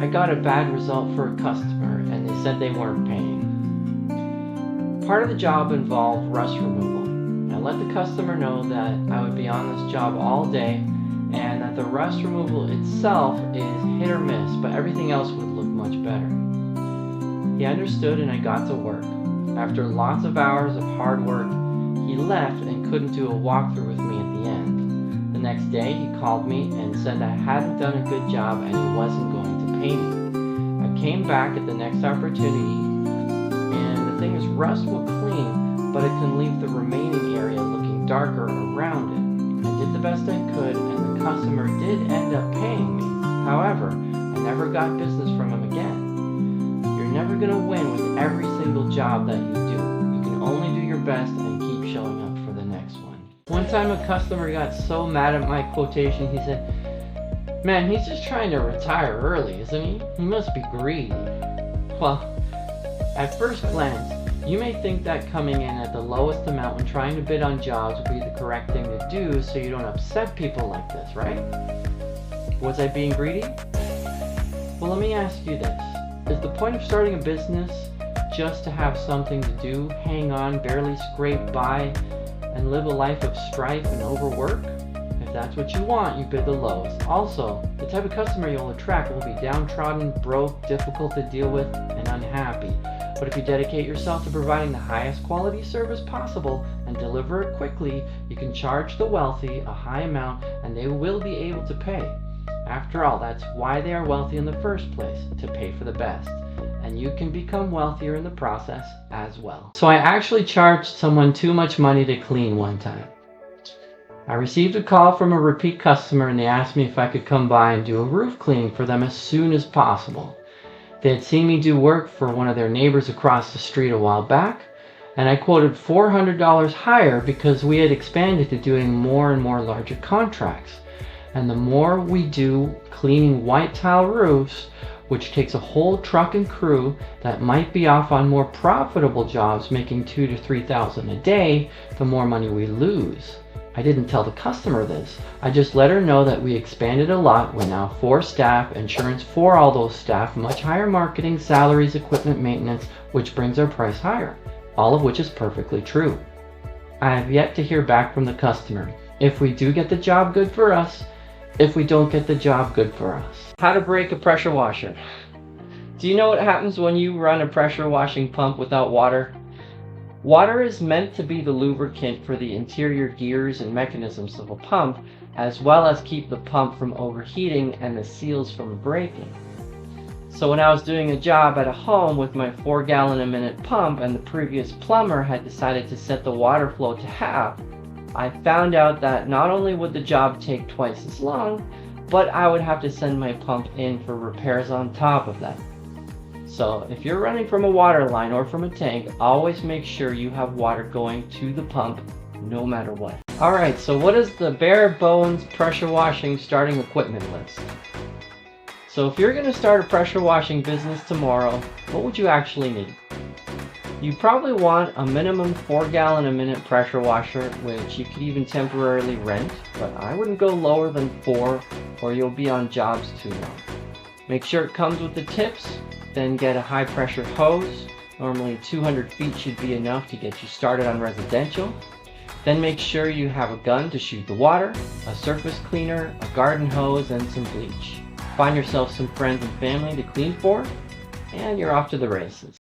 I got a bad result for a customer and they said they weren't paying. Part of the job involved rust removal. I let the customer know that I would be on this job all day and that the rust removal itself is hit or miss, but everything else would look much better. He understood and I got to work. After lots of hours of hard work, he left and couldn't do a walkthrough with me at the end. The next day he called me and said I hadn't done a good job and he wasn't going to pay me. I came back at the next opportunity, and the thing is, rust will clean, but it can leave the remaining area looking darker around it. I did the best I could and the customer did end up paying me. However, I never got business from him again. You're never going to win with every single job that you do. You can only do your best and keep showing up for the next one. One time a customer got so mad at my quotation, he said, "Man, he's just trying to retire early, isn't he? He must be greedy." Well, at first glance, you may think that coming in at the lowest amount when trying to bid on jobs would be the correct thing to do so you don't upset people like this, right? Was I being greedy? Well, let me ask you this. Is the point of starting a business just to have something to do, hang on, barely scrape by, and live a life of strife and overwork? If that's what you want, you bid the lowest. Also, the type of customer you'll attract will be downtrodden, broke, difficult to deal with, and unhappy. But if you dedicate yourself to providing the highest quality service possible and deliver it quickly, you can charge the wealthy a high amount and they will be able to pay. After all, that's why they are wealthy in the first place, to pay for the best. And you can become wealthier in the process as well. So I actually charged someone too much money to clean one time. I received a call from a repeat customer and they asked me if I could come by and do a roof cleaning for them as soon as possible. They had seen me do work for one of their neighbors across the street a while back, and I quoted $400 higher because we had expanded to doing more and more larger contracts. And the more we do cleaning white tile roofs, which takes a whole truck and crew that might be off on more profitable jobs making $2,000 to $3,000 a day, the more money we lose. I didn't tell the customer this. I just let her know that we expanded a lot. We're now 4 staff, insurance for all those staff, much higher marketing, salaries, equipment maintenance, which brings our price higher. All of which is perfectly true. I have yet to hear back from the customer. If we do get the job, good for us. If we don't get the job, good for us. How to break a pressure washer. Do you know what happens when you run a pressure washing pump without water? Water is meant to be the lubricant for the interior gears and mechanisms of a pump, as well as keep the pump from overheating and the seals from breaking. So when I was doing a job at a home with my 4-gallon-a-minute pump and the previous plumber had decided to set the water flow to half, I found out that not only would the job take twice as long, but I would have to send my pump in for repairs on top of that. So if you're running from a water line or from a tank, always make sure you have water going to the pump no matter what. Alright, so what is the bare bones pressure washing starting equipment list? So if you're going to start a pressure washing business tomorrow, what would you actually need? You probably want a minimum 4-gallon-a-minute pressure washer, which you could even temporarily rent, but I wouldn't go lower than 4 or you'll be on jobs too long. Make sure it comes with the tips, then get a high pressure hose. Normally 200 feet should be enough to get you started on residential. Then make sure you have a gun to shoot the water, a surface cleaner, a garden hose, and some bleach. Find yourself some friends and family to clean for, and you're off to the races.